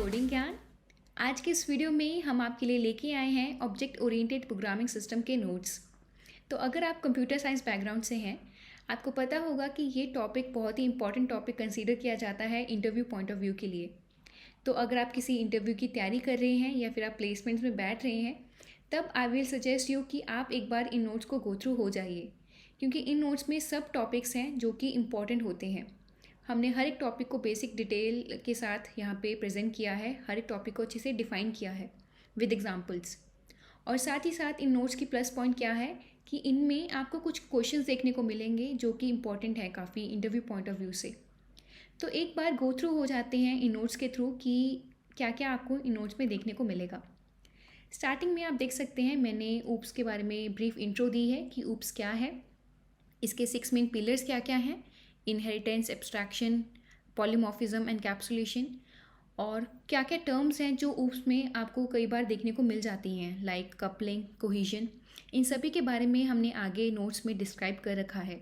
Coding ज्ञान। आज के इस वीडियो में हम आपके लिए लेके आए हैं ऑब्जेक्ट ओरिएंटेड प्रोग्रामिंग सिस्टम के नोट्स। तो अगर आप कंप्यूटर साइंस बैकग्राउंड से हैं, आपको पता होगा कि ये टॉपिक बहुत ही इंपॉर्टेंट टॉपिक कंसीडर किया जाता है इंटरव्यू पॉइंट ऑफ व्यू के लिए। तो अगर आप किसी इंटरव्यू की तैयारी कर रहे हैं या फिर आप प्लेसमेंट्स में बैठ रहे हैं, तब आई विल सजेस्ट यू कि आप एक बार इन नोट्स को गो थ्रू हो जाइए, क्योंकि इन नोट्स में सब टॉपिक्स हैं जो कि इम्पॉर्टेंट होते हैं। हमने हर एक टॉपिक को बेसिक डिटेल के साथ यहाँ पे प्रेजेंट किया है, हर एक टॉपिक को अच्छे से डिफाइन किया है विद एग्जांपल्स। और साथ ही साथ इन नोट्स की प्लस पॉइंट क्या है कि इनमें आपको कुछ क्वेश्चंस देखने को मिलेंगे जो कि इम्पॉर्टेंट है काफ़ी इंटरव्यू पॉइंट ऑफ व्यू से। तो एक बार गो थ्रू हो जाते हैं इन नोट्स के थ्रू कि क्या क्या आपको इन नोट्स में देखने को मिलेगा। स्टार्टिंग में आप देख सकते हैं मैंने ऊप्स के बारे में ब्रीफ इंट्रो दी है कि ऊप्स क्या है, इसके 6 मेन पिलर्स क्या क्या हैं, इनहेरिटेंस, एब्स्ट्रैक्शन, पॉलीमॉर्फिज्म, एनकैप्सुलेशन, और क्या क्या टर्म्स हैं जो ऊप्स में आपको कई बार देखने को मिल जाती हैं लाइक कपलिंग, कोहिजन। इन सभी के बारे में हमने आगे नोट्स में डिस्क्राइब कर रखा है।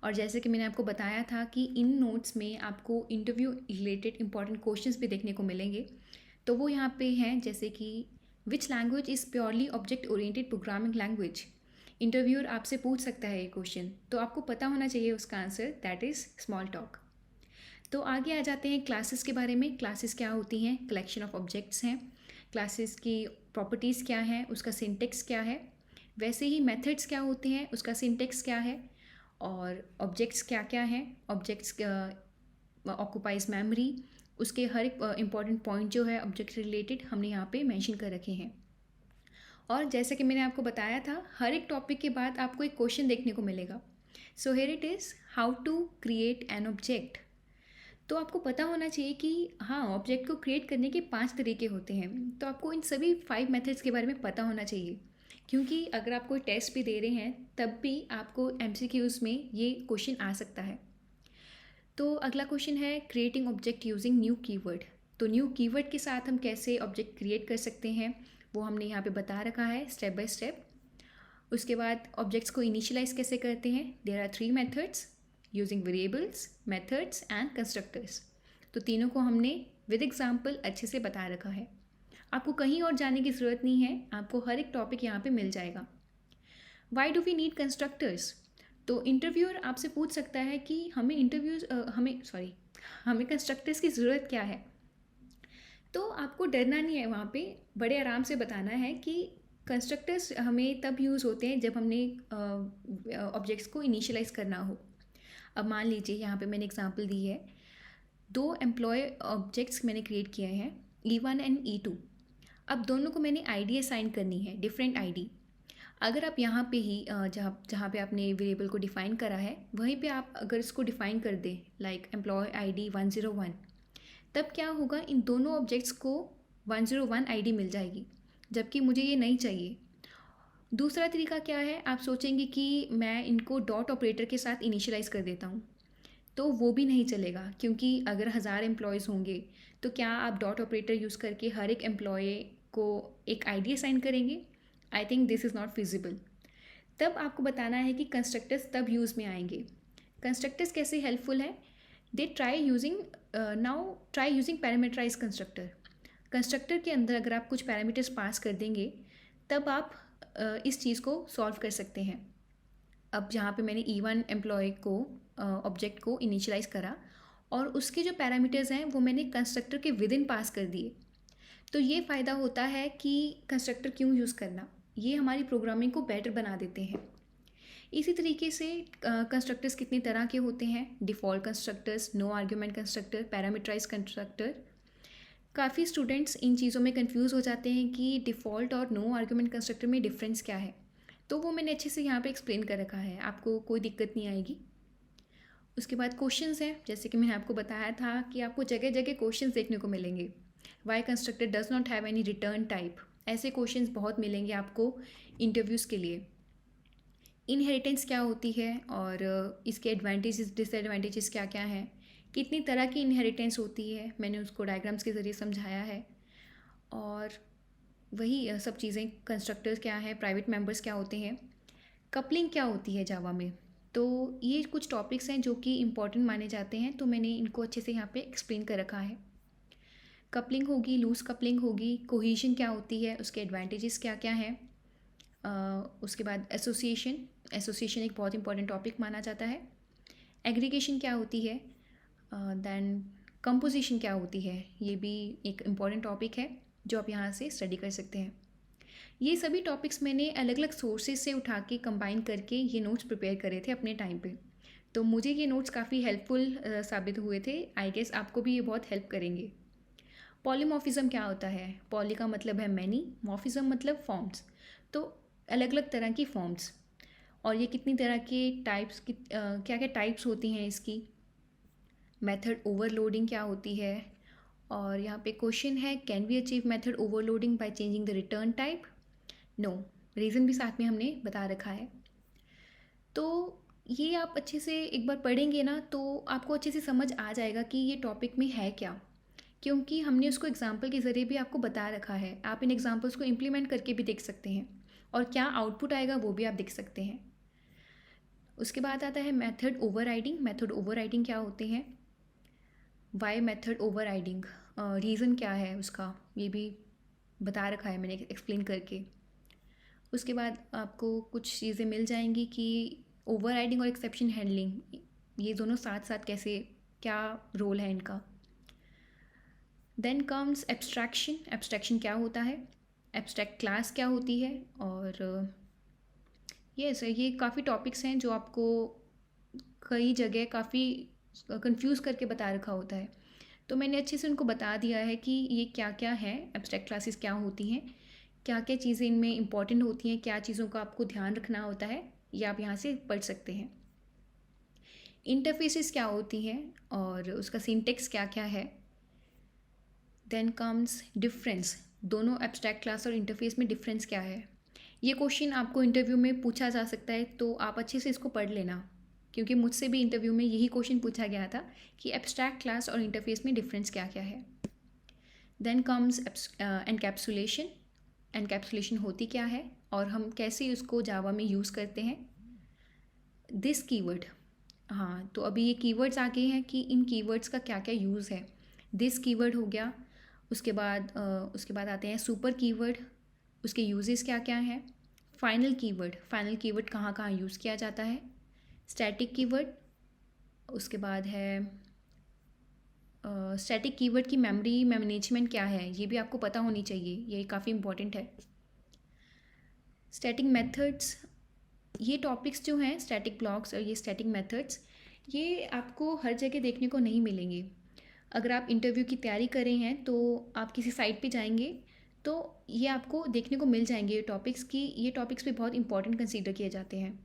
और जैसे कि मैंने आपको बताया था कि इन नोट्स में आपको इंटरव्यू रिलेटेड इंपॉर्टेंट क्वेश्चंस भी देखने को मिलेंगे। तो वो यहाँ पे हैं, जैसे कि which language is purely object oriented programming language. Interviewer आपसे पूछ सकता है ये क्वेश्चन, तो आपको पता होना चाहिए उसका answer, that is small talk. तो आगे आ जाते हैं क्लासेस के बारे में। क्लासेस क्या होती हैं? कलेक्शन ऑफ ऑब्जेक्ट्स हैं। क्लासेस की प्रॉपर्टीज़ क्या हैं, उसका सिंटेक्स क्या है। वैसे ही मेथड्स क्या होते हैं, उसका सिंटेक्स क्या है। और ऑब्जेक्ट्स क्या क्या हैं, ऑब्जेक्ट्स ऑक्यूपाइज मेमोरी, उसके हर एक इंपॉर्टेंट पॉइंट जो है ऑब्जेक्ट रिलेटेड हमने यहाँ पे मेंशन कर रखे हैं। और जैसे कि मैंने आपको बताया था, हर एक टॉपिक के बाद आपको एक क्वेश्चन देखने को मिलेगा। So here it is, how to create an object. तो आपको पता होना चाहिए कि हाँ, ऑब्जेक्ट को क्रिएट करने के 5 तरीके होते हैं। तो आपको इन सभी 5 मेथड्स के बारे में पता होना चाहिए, क्योंकि अगर आप कोई टेस्ट भी दे रहे हैं तब भी आपको MCQs में ये क्वेश्चन आ सकता है। तो अगला क्वेश्चन है creating object using new keyword. तो न्यू कीवर्ड के साथ हम कैसे ऑब्जेक्ट क्रिएट कर सकते हैं, वो हमने यहाँ पे बता रखा है स्टेप बाय स्टेप। उसके बाद ऑब्जेक्ट्स को इनिशियलाइज कैसे करते हैं, there are 3 methods, using variables, methods and constructors. तो तीनों को हमने विद एग्जांपल अच्छे से बता रखा है। आपको कहीं और जाने की ज़रूरत नहीं है, आपको हर एक टॉपिक यहाँ पे मिल जाएगा। Why do we need constructors. तो इंटरव्यूअर आपसे पूछ सकता है कि हमें कंस्ट्रक्टर्स की ज़रूरत क्या है। तो आपको डरना नहीं है, वहाँ पे बड़े आराम से बताना है कि कंस्ट्रक्टर्स हमें तब यूज़ होते हैं जब हमने ऑब्जेक्ट्स को इनिशियलाइज करना हो। अब मान लीजिए यहाँ पे मैंने एग्जांपल दी है, 2 एम्प्लॉय ऑब्जेक्ट्स मैंने क्रिएट किए हैं, E1 एंड E2। अब दोनों को मैंने आईडी असाइन करनी है, डिफरेंट आईडी। अगर आप यहाँ पे ही जहाँ जहाँ पे आपने वेरिएबल को डिफ़ाइन करा है वहीं पे आप अगर इसको डिफ़ाइन कर दें लाइक एम्प्लॉय ID 101, तब क्या होगा, इन दोनों ऑब्जेक्ट्स को 101 आईडी मिल जाएगी, जबकि मुझे ये नहीं चाहिए। दूसरा तरीका क्या है, आप सोचेंगे कि मैं इनको डॉट ऑपरेटर के साथ इनिशियलाइज कर देता हूँ, तो वो भी नहीं चलेगा, क्योंकि अगर 1000 एम्प्लॉयज़ होंगे तो क्या आप डॉट ऑपरेटर यूज़ करके हर एक एम्प्लॉय को एक आईडी असाइन करेंगे? I think this is not feasible. तब आपको बताना है कि कंस्ट्रक्टर्स तब यूज़ में आएंगे। कंस्ट्रक्टर्स कैसे हेल्पफुल है, they try using parameterize constructor. Constructor के अंदर अगर आप कुछ पैरामीटर्स पास कर देंगे तब आप इस चीज़ को सॉल्व कर सकते हैं। अब जहाँ पे मैंने E1 एम्प्लॉय को ऑब्जेक्ट को इनिशियलाइज करा और उसके जो पैरामीटर्स हैं वो मैंने कंस्ट्रक्टर के विद इन पास कर दिए। तो ये फ़ायदा होता है कि कंस्ट्रक्टर क्यों यूज़ करना, ये हमारी प्रोग्रामिंग को बेटर बना देते हैं। इसी तरीके से कंस्ट्रक्टर्स कितनी तरह के होते हैं, default constructors, no argument constructor, parameterize constructor. काफ़ी स्टूडेंट्स इन चीज़ों में कंफ्यूज हो जाते हैं कि डिफ़ॉल्ट और नो आर्ग्यूमेंट कंस्ट्रक्टर में डिफरेंस क्या है। तो वो मैंने अच्छे से यहाँ पे एक्सप्लेन कर रखा है, आपको कोई दिक्कत नहीं आएगी। उसके बाद क्वेश्चंस हैं, जैसे कि मैंने आपको बताया था कि आपको जगह जगह क्वेश्चंस देखने को मिलेंगे। Why constructor does not have any return type, ऐसे क्वेश्चंस बहुत मिलेंगे आपको इंटरव्यूज़ के लिए। इनहेरिटेंस क्या होती है और इसके एडवांटेजेस डिसएडवांटेजेस क्या क्या हैं, कितनी तरह की इनहेरिटेंस होती है, मैंने उसको डायग्राम्स के ज़रिए समझाया है। और वही सब चीज़ें, कंस्ट्रक्टर्स क्या है, प्राइवेट मेंबर्स क्या होते हैं, कपलिंग क्या होती है जावा में। तो ये कुछ टॉपिक्स हैं जो कि इम्पॉर्टेंट माने जाते हैं, तो मैंने इनको अच्छे से यहाँ पे एक्सप्लेन कर रखा है। कपलिंग होगी, लूज़ कपलिंग होगी, कोहेजन क्या होती है, उसके एडवांटेजेस क्या क्या हैं। उसके बाद एसोसिएशन, एसोसिएशन एक बहुत इंपॉर्टेंट टॉपिक माना जाता है। एग्रीगेशन क्या होती है, दैन कंपोजिशन क्या होती है, ये भी एक इम्पॉर्टेंट टॉपिक है जो आप यहाँ से स्टडी कर सकते हैं। ये सभी टॉपिक्स मैंने अलग अलग सोर्सेज से उठा के कंबाइन करके ये नोट्स प्रिपेयर करे थे अपने टाइम पे, तो मुझे ये नोट्स काफ़ी हेल्पफुल साबित हुए थे। आई गेस आपको भी ये बहुत हेल्प करेंगे। पॉलीमॉर्फिज्म क्या होता है, पॉली का मतलब है मैनी, मॉर्फिज्म मतलब फॉर्म्स, तो अलग अलग तरह की फॉर्म्स, और ये कितनी तरह के टाइप्स क्या क्या टाइप्स होती हैं इसकी। मेथड ओवरलोडिंग क्या होती है, और यहाँ पे क्वेश्चन है can we achieve method overloading by changing the return type. No, reason भी साथ में हमने बता रखा है। तो ये आप अच्छे से एक बार पढ़ेंगे ना तो आपको अच्छे से समझ आ जाएगा कि ये टॉपिक में है क्या, क्योंकि हमने उसको एग्जाम्पल के ज़रिए भी आपको बता रखा है। आप इन एग्जाम्पल्स को इम्प्लीमेंट करके भी देख सकते हैं और क्या आउटपुट आएगा वो भी आप देख सकते हैं। उसके बाद आता है मेथड ओवरराइडिंग। मेथड ओवरराइडिंग क्या होते हैं, वाई मेथड ओवरराइडिंग, रीज़न क्या है उसका, ये भी बता रखा है मैंने एक्सप्लेन करके। उसके बाद आपको कुछ चीज़ें मिल जाएंगी कि ओवरराइडिंग और एक्सेप्शन हैंडलिंग ये दोनों साथ साथ कैसे, क्या रोल है इनका। Then comes abstraction. एब्स्ट्रैक्शन क्या होता है, एब्स्ट्रैक्ट क्लास क्या होती है, और ये काफ़ी टॉपिक्स हैं जो आपको कई जगह काफ़ी कंफ्यूज करके बता रखा होता है, तो मैंने अच्छे से उनको बता दिया है कि ये क्या क्या है, एब्स्ट्रैक्ट क्लासेस क्या होती हैं, क्या क्या चीज़ें इनमें इंपॉर्टेंट होती हैं, क्या चीज़ों का आपको ध्यान रखना होता है, ये आप यहाँ से पढ़ सकते हैं। इंटरफेसेस क्या होती हैं और उसका सिंटेक्स क्या क्या है। देन कम्स डिफरेंस, दोनों एब्स्ट्रैक्ट क्लास और इंटरफेस में डिफरेंस क्या है। ये क्वेश्चन आपको इंटरव्यू में पूछा जा सकता है, तो आप अच्छे से इसको पढ़ लेना, क्योंकि मुझसे भी इंटरव्यू में यही क्वेश्चन पूछा गया था कि एब्स्ट्रैक्ट क्लास और इंटरफेस में डिफरेंस क्या क्या है। Then comes encapsulation. एनकैप्सुलेशन होती क्या है और हम कैसे उसको जावा में यूज़ करते हैं। दिस कीवर्ड, हाँ तो अभी ये कीवर्ड्स आ गए हैं कि इन कीवर्ड्स का क्या क्या यूज़ है। दिस कीवर्ड हो गया, उसके बाद आते हैं सुपर कीवर्ड, उसके यूजेस क्या क्या हैं। फाइनल कीवर्ड, फाइनल कीवर्ड कहाँ कहाँ यूज़ किया जाता है। स्टैटिक कीवर्ड, उसके बाद है स्टैटिक कीवर्ड की मेमोरी मैनेजमेंट क्या है, ये भी आपको पता होनी चाहिए, ये काफ़ी इंपॉर्टेंट है। स्टैटिक मेथड्स, ये टॉपिक्स जो हैं स्टैटिक ब्लॉक्स और ये स्टैटिक मेथड्स, ये आपको हर जगह देखने को नहीं मिलेंगे। अगर आप इंटरव्यू की तैयारी कर रहे हैं तो आप किसी साइट पे जाएंगे तो ये आपको देखने को मिल जाएंगे ये टॉपिक्स की, ये टॉपिक्स भी बहुत इंपॉर्टेंट कंसीडर किए जाते हैं।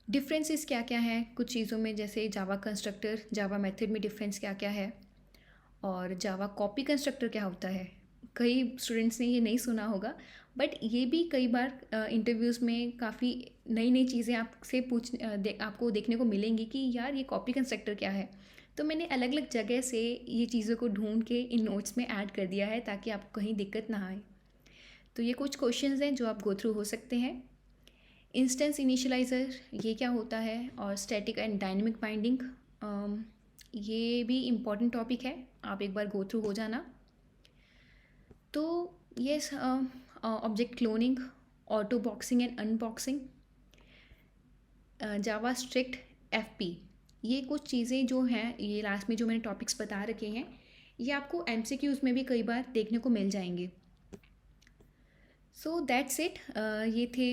डिफरेंसेस क्या क्या हैं कुछ चीज़ों में, जैसे जावा कंस्ट्रक्टर, जावा मेथड में डिफरेंस क्या क्या है, और जावा कॉपी कंस्ट्रक्टर क्या होता है। कई स्टूडेंट्स ने ये नहीं सुना होगा, बट ये भी कई बार इंटरव्यूज़ में काफ़ी नई नई चीज़ें आपसे आपको देखने को मिलेंगी कि यार ये कॉपी कंस्ट्रक्टर क्या है। तो मैंने अलग अलग जगह से ये चीज़ों को ढूंढ के इन नोट्स में ऐड कर दिया है ताकि आपको कहीं दिक्कत ना आए। तो ये कुछ क्वेश्चंस हैं जो आप गो थ्रू हो सकते हैं। इंस्टेंस इनिशियलाइज़र ये क्या होता है, और स्टैटिक एंड डायनेमिक बाइंडिंग, ये भी इम्पॉर्टेंट टॉपिक है, आप एक बार गो थ्रू हो जाना। तो ये object cloning, auto boxing and unboxing, Java strict FP, ये कुछ चीज़ें जो हैं, ये लास्ट में जो मैंने टॉपिक्स बता रखे हैं, ये आपको एमसीक्यूज़ में भी कई बार देखने को मिल जाएंगे। सो दैट्स इट, ये थे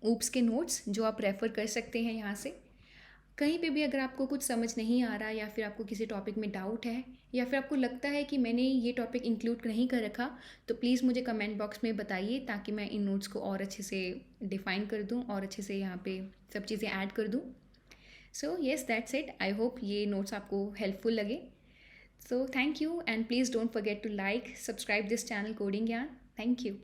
ऊप्स के नोट्स जो आप रेफ़र कर सकते हैं यहाँ से। कहीं पे भी अगर आपको कुछ समझ नहीं आ रहा, या फिर आपको किसी टॉपिक में डाउट है, या फिर आपको लगता है कि मैंने ये टॉपिक इंक्लूड नहीं कर रखा, तो प्लीज़ मुझे कमेंट बॉक्स में बताइए ताकि मैं इन नोट्स को और अच्छे से डिफ़ाइन कर दूँ और अच्छे से यहाँ पे सब चीज़ें ऐड कर दूँ। So yes that's it, I hope ये नोट्स आपको हेल्पफुल लगे। So thank you, and please don't forget to like subscribe this channel coding Gyan. Thank you.